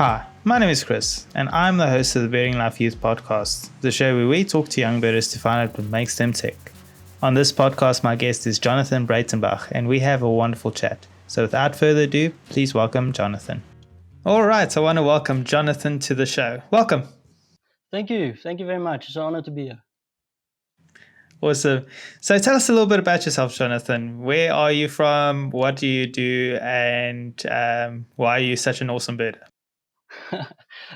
Hi, my name is Chris, and I'm the host of the Birding Life Youth Podcast, the show where we talk to young birders to find out what makes them tick. On this podcast, my guest is Jonathan Breytenbach, and we have a wonderful chat. So without further ado, please welcome Jonathan. All right, I want to welcome Jonathan to the show. Welcome. Thank you. Thank you very much. It's an honor to be here. Awesome. So tell us a little bit about yourself, Jonathan. Where are you from? What do you do? And why are you such an awesome birder?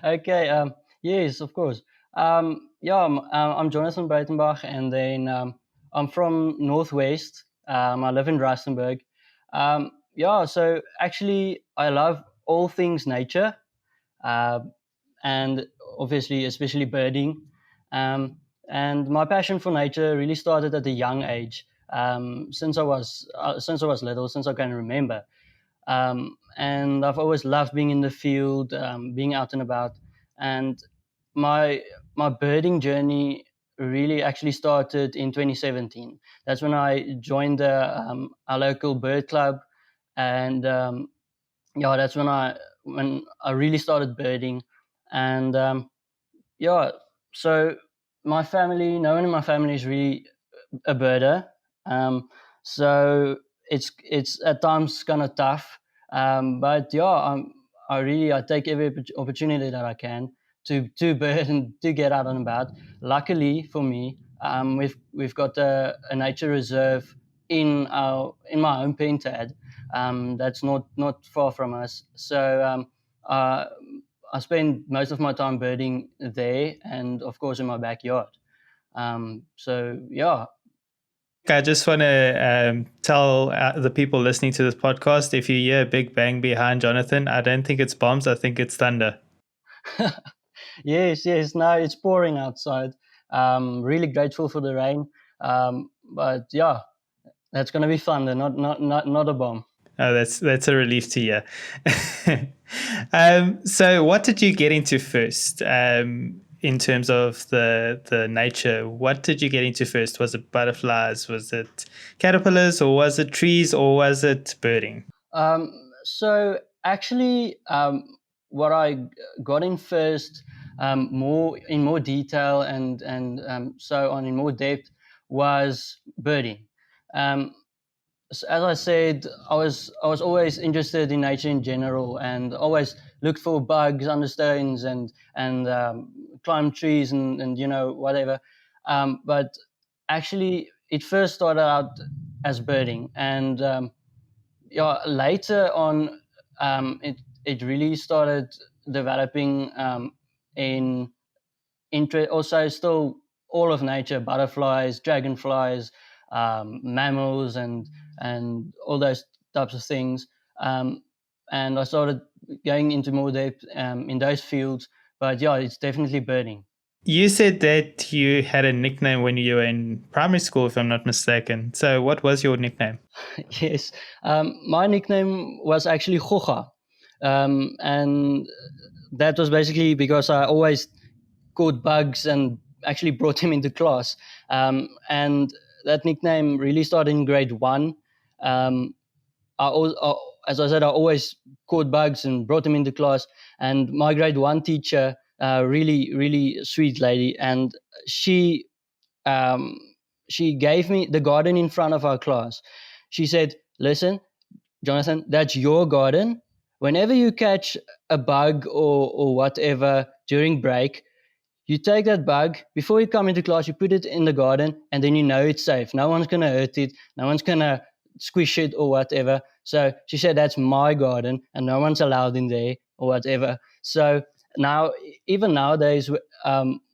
Okay. Yes, of course. I'm Jonathan Breytenbach, and then I'm from Northwest. I live in Rustenburg. So actually, I love all things nature, uh, and obviously, especially birding. And my passion for nature really started at a young age. Since I was little, since I can remember. And I've always loved being in the field, being out and about. And my birding journey really actually started in 2017. That's when I joined our local bird club, and that's when I really started birding. And so no one in my family is really a birder. So it's at times kind of tough. But I take every opportunity that I can to bird and to get out and about. Luckily for me, we've got a nature reserve in my home Pentad. That's not far from us. So I spend most of my time birding there, and of course in my backyard. I just want to tell the people listening to this podcast, if you hear a big bang behind Jonathan, I don't think it's bombs, I think it's thunder. Yes. No, it's pouring outside. Really grateful for the rain. But yeah, that's going to be thunder, not a bomb. Oh, that's a relief to hear. So what did you get into first? In terms of the nature, what did you get into first? Was it butterflies? Was it caterpillars? Or was it trees? Or was it birding? So actually, what I got in first, more detail and so on in more depth, was birding. So as I said, I was always interested in nature in general, and always looked for bugs under stones and climb trees and whatever. But actually, it first started out as birding, and later on, it really started developing in interest. Also, still all of nature: butterflies, dragonflies, mammals, and all those types of things. And I started going into more depth in those fields. But yeah, it's definitely birding. You said that you had a nickname when you were in primary school, if I'm not mistaken. So what was your nickname? Yes, my nickname was actually Goga, and that was basically because I always caught bugs and actually brought him into class. And that nickname really started in grade one. Um, as I said, I always caught bugs and brought them into class. And my grade one teacher, really, really sweet lady, and she um, she gave me the garden in front of our class. She said, "Listen, Jonathan, that's your garden. Whenever you catch a bug or whatever during break, you take that bug, before you come into class, you put it in the garden, and then you know it's safe. No one's going to hurt it. No one's going to squish it or whatever." So she said, "That's my garden, and no one's allowed in there or whatever." So now, even nowadays,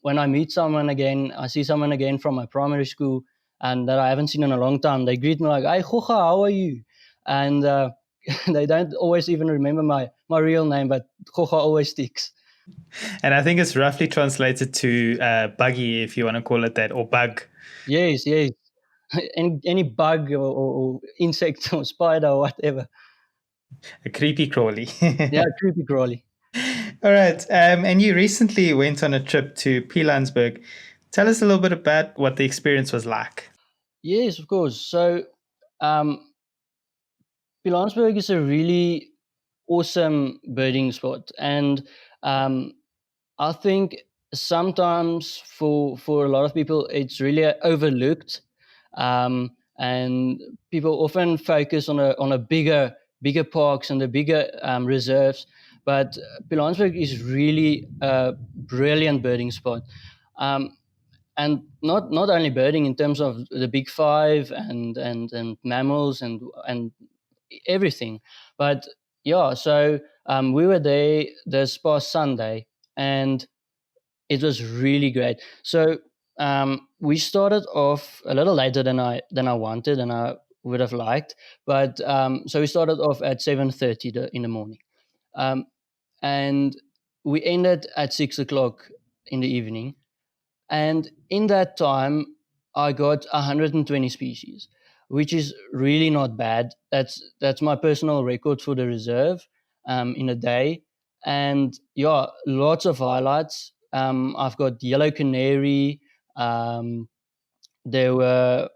when I meet someone again, I see someone again from my primary school and that I haven't seen in a long time, they greet me like, "Hey, Goga, how are you?" And they don't always even remember my real name, but Goga always sticks. And I think it's roughly translated to buggy, if you want to call it that, or bug. Yes. Any bug or insect or spider or whatever. A creepy crawly. Yeah, creepy crawly. All right. And you recently went on a trip to Pilanesberg. Tell us a little bit about what the experience was like. Yes, of course. So, Pilanesberg is a really awesome birding spot, and Um, I think sometimes for a lot of people it's really overlooked, and people often focus on a bigger parks and the bigger reserves. But Pilanesberg is really a brilliant birding spot, um, and not only birding in terms of the big five and mammals and everything, but yeah. So we were there this past Sunday, and it was really great. So we started off a little later than I wanted and I would have liked, but so we started off at 7:30 in the morning, um, and we ended at 6 o'clock in the evening. And in that time, I got 120 species, which is really not bad. That's my personal record for the reserve in a day. And yeah, lots of highlights. I've got yellow canary. Um, there were,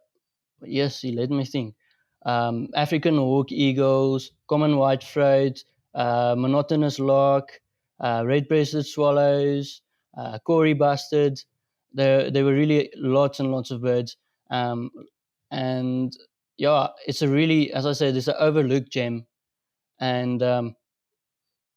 yes, let me think. African hawk eagles, common white-throat, monotonous lark, red-breasted swallows, Cory bustard. There were really lots and lots of birds, um, and yeah, it's a really, as I said, it's an overlooked gem. And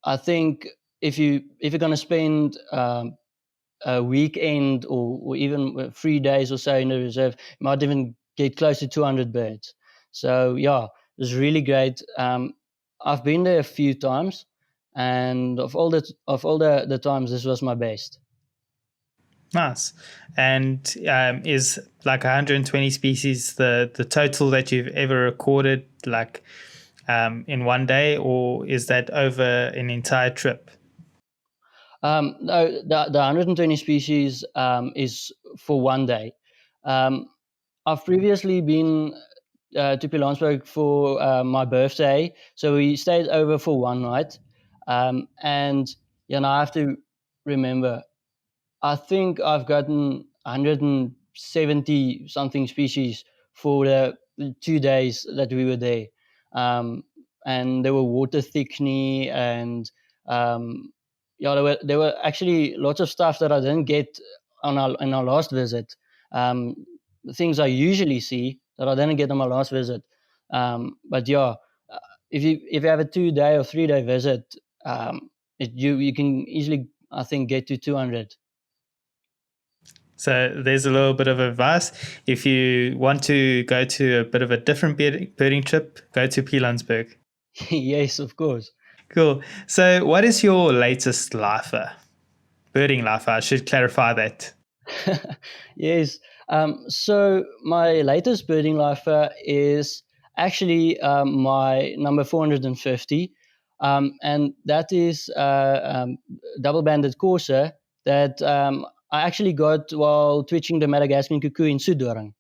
I think if you're going to spend a weekend or even 3 days or so in the reserve, you might even get close to 200 birds. So yeah, it was really great. I've been there a few times, and of all the times, this was my best. Nice. And is like 120 species the total that you've ever recorded, like in one day, or is that over an entire trip? No, the 120 species is for one day. Um, I've previously been to Pilanesberg for my birthday, so we stayed over for one night. And I have to remember, I think I've gotten 170 something species for the 2 days that we were there. Um, and there were water thickney and there were actually lots of stuff that I didn't get on our last visit. Um, Things I usually see that I didn't get on my last visit. But yeah, if you have a 2 day or 3 day visit, you can easily, I think, get to 200. So there's a little bit of advice. If you want to go to a bit of a different birding trip, go to Pilanesberg. Yes, of course. Cool. So what is your latest lifer? Birding lifer, I should clarify that. Yes. So my latest birding lifer is actually my number 450, and that is double-banded courser that I actually got while twitching the Madagascan cuckoo in Sudorang.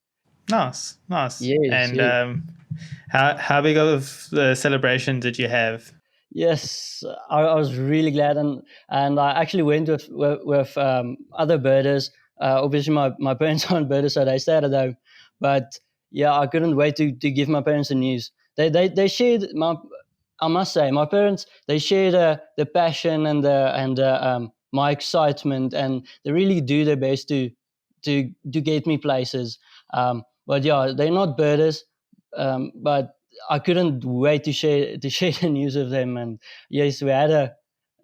Nice, nice. Yes, And yes. how big of the celebration did you have? Yes, I was really glad, and I actually went with other birders. Obviously, my parents aren't birders, so they stayed at home. But yeah, I couldn't wait to give my parents the news. They shared my. I must say, my parents, they share the passion and my excitement, and they really do their best to get me places. But yeah, they're not birders, but I couldn't wait to share the news with them. And yes, we had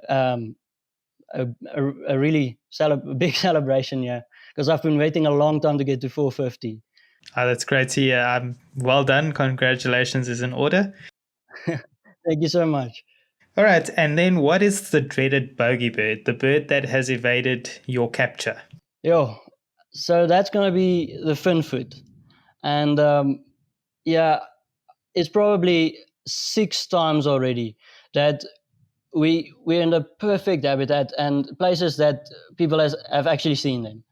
um, a really big celebration, yeah, because I've been waiting a long time to get to 450. Oh, that's great to hear. Well done. Congratulations is in order. Thank you so much. All right. And then what is the dreaded bogey bird, the bird that has evaded your capture? Yo, so that's gonna be the finfoot, and yeah, it's probably 6 times already that we're in the perfect habitat and places that people have actually seen them.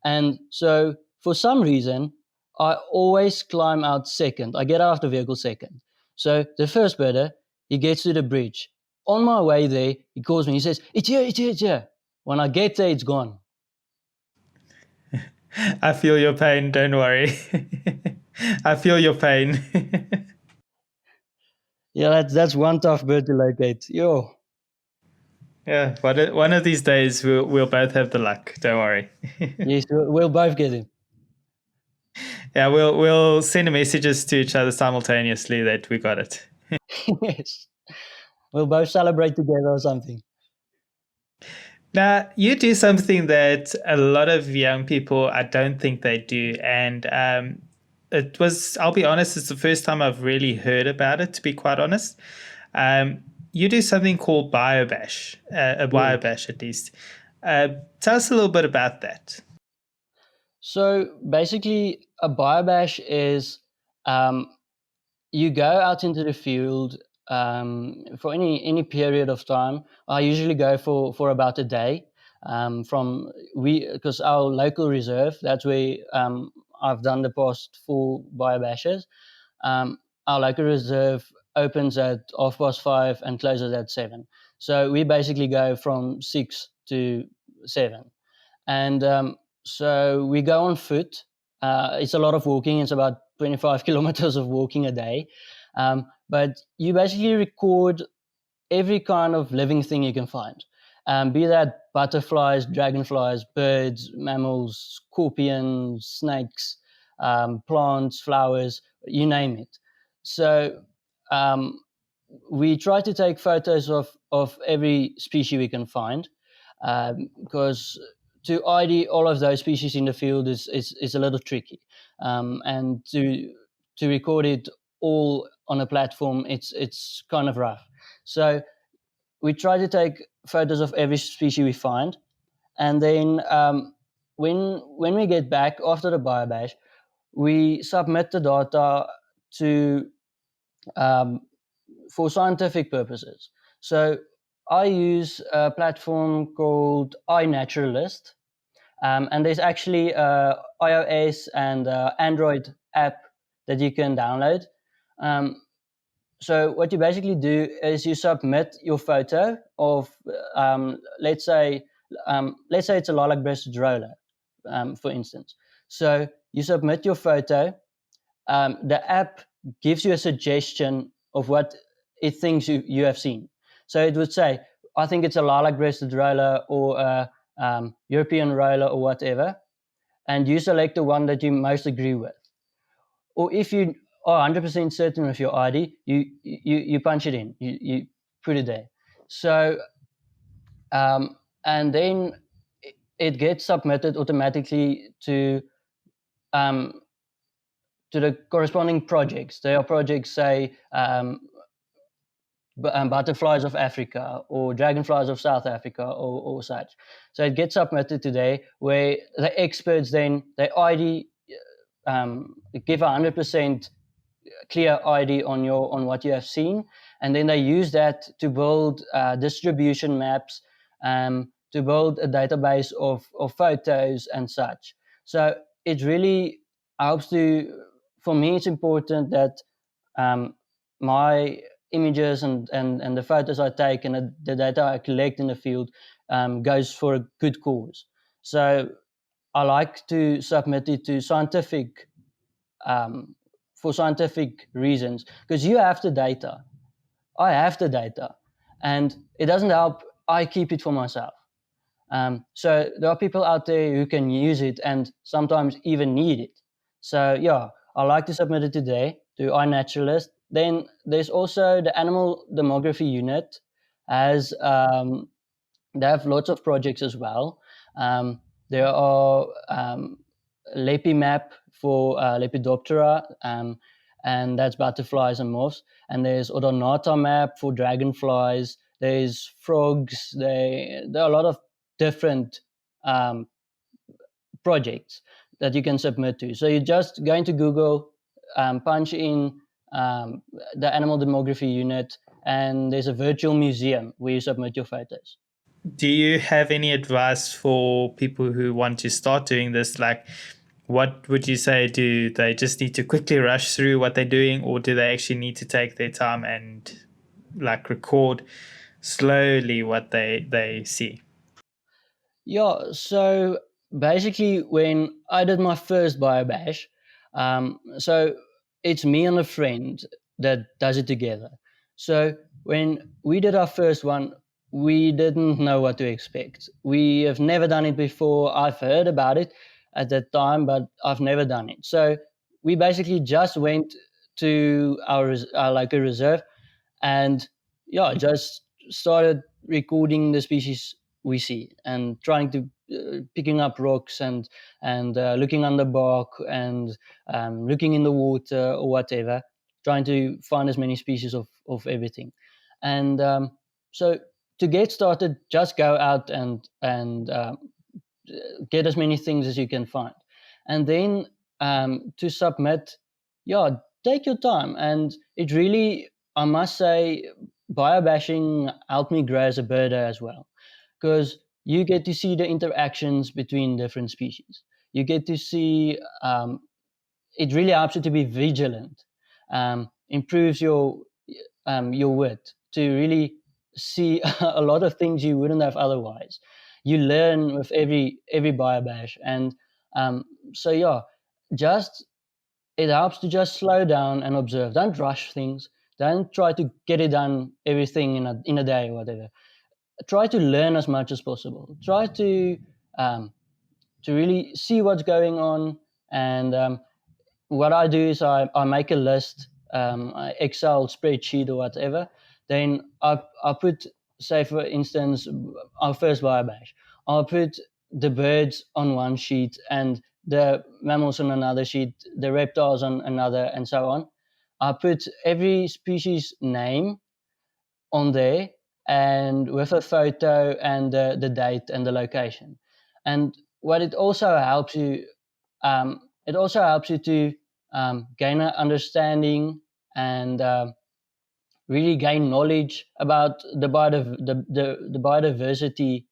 And so for some reason, I always climb out second. I get out of the vehicle second. So the first birder, he gets to the bridge. On my way there, he calls me. He says, "It's here, it's here, it's here." When I get there, it's gone. I feel your pain. Don't worry. I feel your pain. Yeah, that's one tough bird to locate. Yo. Yeah, one of these days we'll both have the luck. Don't worry. Yes, we'll both get him. Yeah, we'll send messages to each other simultaneously that we got it. Yes, we'll both celebrate together or something. Now, you do something that a lot of young people, I don't think they do. And I'll be honest, it's the first time I've really heard about it, to be quite honest. You do something called Biobash, a Yes. Biobash at least. Tell us a little bit about that. So basically, a biobash is um, you go out into the field for any period of time. I usually go for about a day. From we because our local reserve, that's where I've done the past 4 biobashes. Our local reserve opens at 5:30 and closes at 7. So we basically go from 6 to 7. And so we go on foot. It's a lot of walking. It's about 25 kilometers of walking a day. But you basically record every kind of living thing you can find, be that butterflies, dragonflies, birds, mammals, scorpions, snakes, plants, flowers, you name it. So um, we try to take photos of every species we can find, because to ID all of those species in the field is a little tricky, and to record it all on a platform, it's kind of rough. So we try to take photos of every species we find, and then when we get back after the biobash, we submit the data to um, for scientific purposes. So I use a platform called iNaturalist, and there's actually a iOS and Android app that you can download. Um, so what you basically do is you submit your photo of, let's say it's a lilac-breasted roller, for instance. So you submit your photo. The app gives you a suggestion of what it thinks you have seen. So it would say, I think it's a lilac-breasted roller or a European roller or whatever, and you select the one that you most agree with. Or if you are 100% certain of your ID, you punch it in, you put it there. So and then it gets submitted automatically um, to the corresponding projects. There are projects, say, butterflies of Africa or dragonflies of South Africa or such. So it gets submitted today, where the experts then they ID give 100% clear ID on what you have seen, and then they use that to build distribution maps, to build a database of photos and such. So it really helps to. For me, it's important that my images and the photos I take and the data I collect in the field goes for a good cause. So I like to submit it to for scientific reasons, because you have the data, I have the data, and it doesn't help I keep it for myself. So there are people out there who can use it and sometimes even need it. So yeah, I like to submit it today to iNaturalist. Then there's also the Animal Demography Unit, as they have lots of projects as well. There are LepiMap for Lepidoptera, and that's butterflies and moths. And there's Odonata Map for dragonflies. There's frogs. There are a lot of different projects that you can submit to. So you're just going to Google, punch in the Animal Demography Unit, and there's a virtual museum where you submit your photos. Do you have any advice for people who want to start doing this? Like, what would you say? Do they just need to quickly rush through what they're doing, or do they actually need to take their time and like record slowly what they see? Yeah, so basically, when I did my first biobash, so it's me and a friend that does it together. So when we did our first one, we didn't know what to expect. We have never done it before. I've heard about it at that time, but I've never done it. So we basically just went to our local reserve and just started recording the species we see and trying to picking up rocks and looking on the bark and looking in the water or whatever, trying to find as many species of everything. And so to get started, just go out and get as many things as you can find, and then to submit, take your time. And it really, I must say, biobashing helped me grow as a birder as well, because you get to see the interactions between different species. You get to see, it really helps you to be vigilant, improves your wit to really see a lot of things you wouldn't have otherwise. You learn with every biobash, and so just it helps to just slow down and observe. Don't rush things. Don't try to get it done everything in a day or whatever. Try to learn as much as possible. Try to really see what's going on. And what I do is I make a list, Excel spreadsheet or whatever. Then I put, say for instance, our first biobash. I'll put the birds on one sheet and the mammals on another sheet, the reptiles on another, and so on. I put every species name on there and with a photo and the date and the location. And what it also helps you to gain an understanding and really gain knowledge about the biodiversity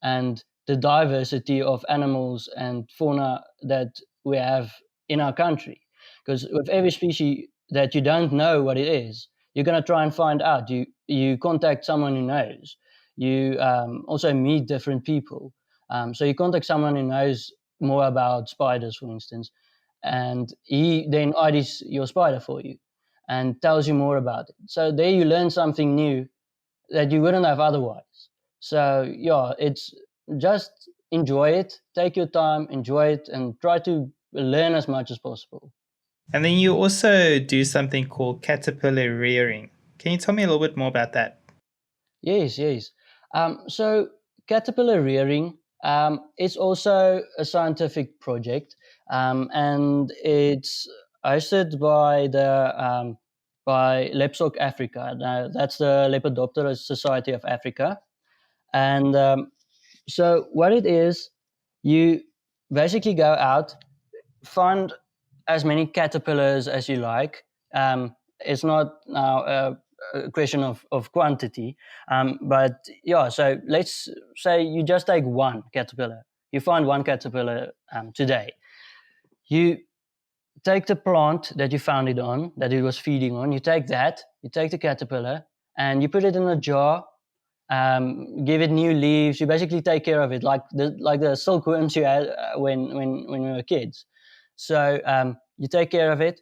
and the diversity of animals and fauna that we have in our country. Because with every species that you don't know what it is, you're going to try and find out. You contact someone who knows. You also meet different people. So you contact someone who knows more about spiders, for instance, and he then IDs your spider for you and tells you more about it. So there you learn something new that you wouldn't have otherwise. So it's just enjoy it, take your time, enjoy it, and try to learn as much as possible. And then you also do something called caterpillar rearing. Can you tell me a little bit more about that? Yes. So caterpillar rearing is also a scientific project, and it's hosted by Lepsoc Africa. Now, that's the Lepidoptera Society of Africa, and so what it is, you basically go out, find as many caterpillars as you like. It's not now a question of quantity, but so let's say you just take one caterpillar. You find one caterpillar today. You take the plant that you found it on, that it was feeding on. You take the caterpillar, and you put it in a jar. Give it new leaves. You basically take care of it like the silkworms you had when we were kids. So you take care of it,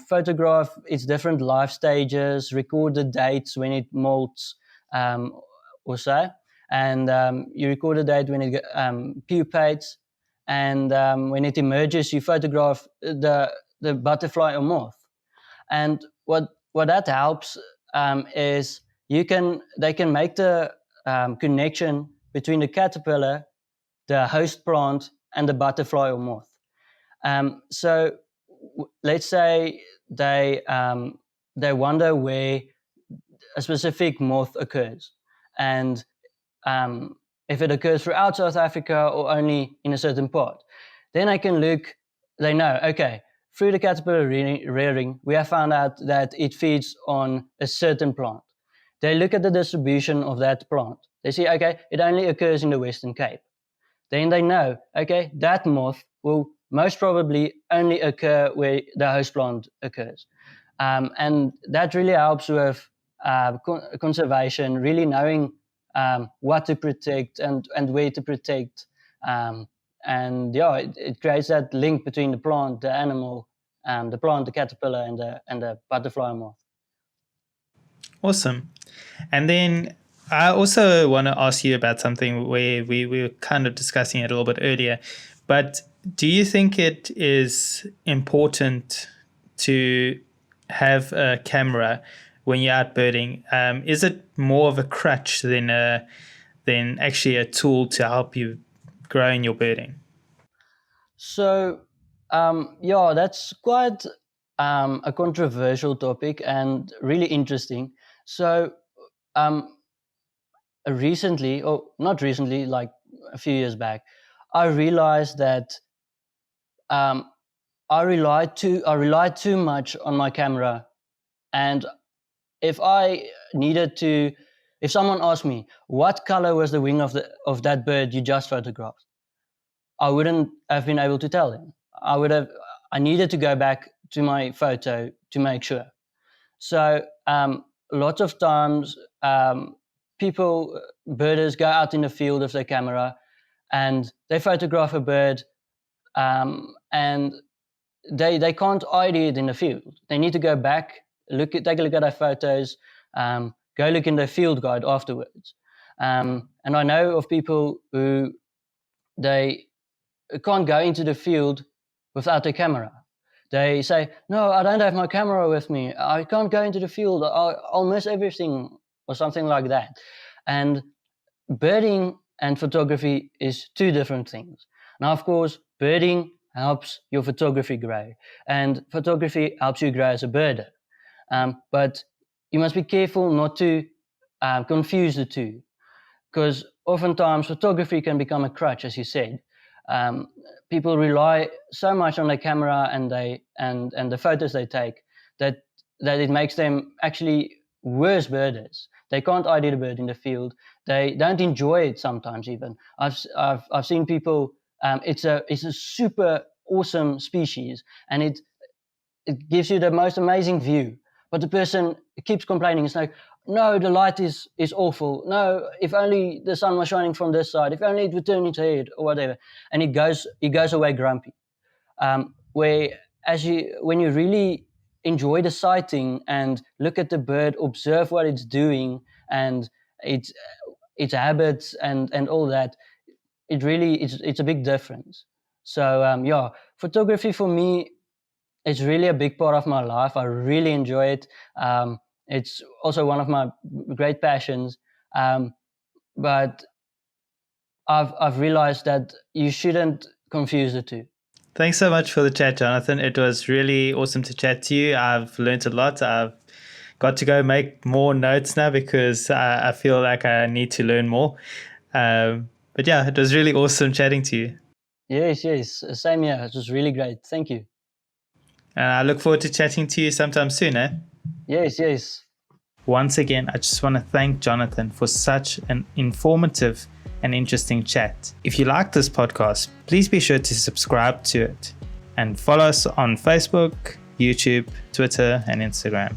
photograph its different life stages, record the dates when it molts or so, and you record the date when it pupates, and when it emerges, you photograph the butterfly or moth. And what that helps is they can make the connection between the caterpillar, the host plant, and the butterfly or moth. So let's say they wonder where a specific moth occurs, and if it occurs throughout South Africa or only in a certain part, then I can look. They know, okay, through the caterpillar rearing, we have found out that it feeds on a certain plant. They look at the distribution of that plant. They see, okay, it only occurs in the Western Cape. Then they know, okay, that moth will most probably only occur where the host plant occurs. And that really helps with conservation, really knowing what to protect and where to protect. And it creates that link between the plant, the animal, the plant, the caterpillar, and the butterfly moth. Awesome. And then I also want to ask you about something where we were kind of discussing it a little bit earlier, but do you think it is important to have a camera when you're out birding? Is it more of a crutch than actually a tool to help you grow in your birding? So, yeah, that's quite a controversial topic and really interesting. So, um, recently, or not recently, like a few years back, I realized that um, I relied too much on my camera, and if I needed to, if someone asked me what color was the wing of that bird you just photographed, I wouldn't have been able to tell them. I needed to go back to my photo to make sure. So lots of times, birders go out in the field with their camera and they photograph a bird, and they can't ID it in the field. They need to go back, take a look at their photos, go look in the field guide afterwards. And I know of people who they can't go into the field without a camera. They say, "No, I don't have my camera with me. I can't go into the field. I'll miss everything," or something like that. And birding and photography is two different things. Now, of course, birding helps your photography grow, and photography helps you grow as a birder. But you must be careful not to confuse the two, because oftentimes photography can become a crutch, as you said. People rely so much on their camera and the photos they take that it makes them actually worse birders. They can't ID the bird in the field. They don't enjoy it sometimes even. I've seen people. It's a super awesome species, and it gives you the most amazing view. But the person keeps complaining. It's like, no, the light is awful. No, if only the sun was shining from this side. If only it would turn its head or whatever. And he goes away grumpy. When you really enjoy the sighting and look at the bird, observe what it's doing and its habits and all that, it's a big difference. So yeah, photography for me, it's really a big part of my life. I really enjoy it. It's also one of my great passions. But I've realized that you shouldn't confuse the two. Thanks so much for the chat, Jonathan. It was really awesome to chat to you. I've learned a lot. I've got to go make more notes now because I feel like I need to learn more. But yeah, it was really awesome chatting to you. Yes, same here. It was really great. Thank you. And I look forward to chatting to you sometime soon, eh? Yes. Once again, I just want to thank Jonathan for such an informative and interesting chat. If you like this podcast, please be sure to subscribe to it and follow us on Facebook, YouTube, Twitter, and Instagram.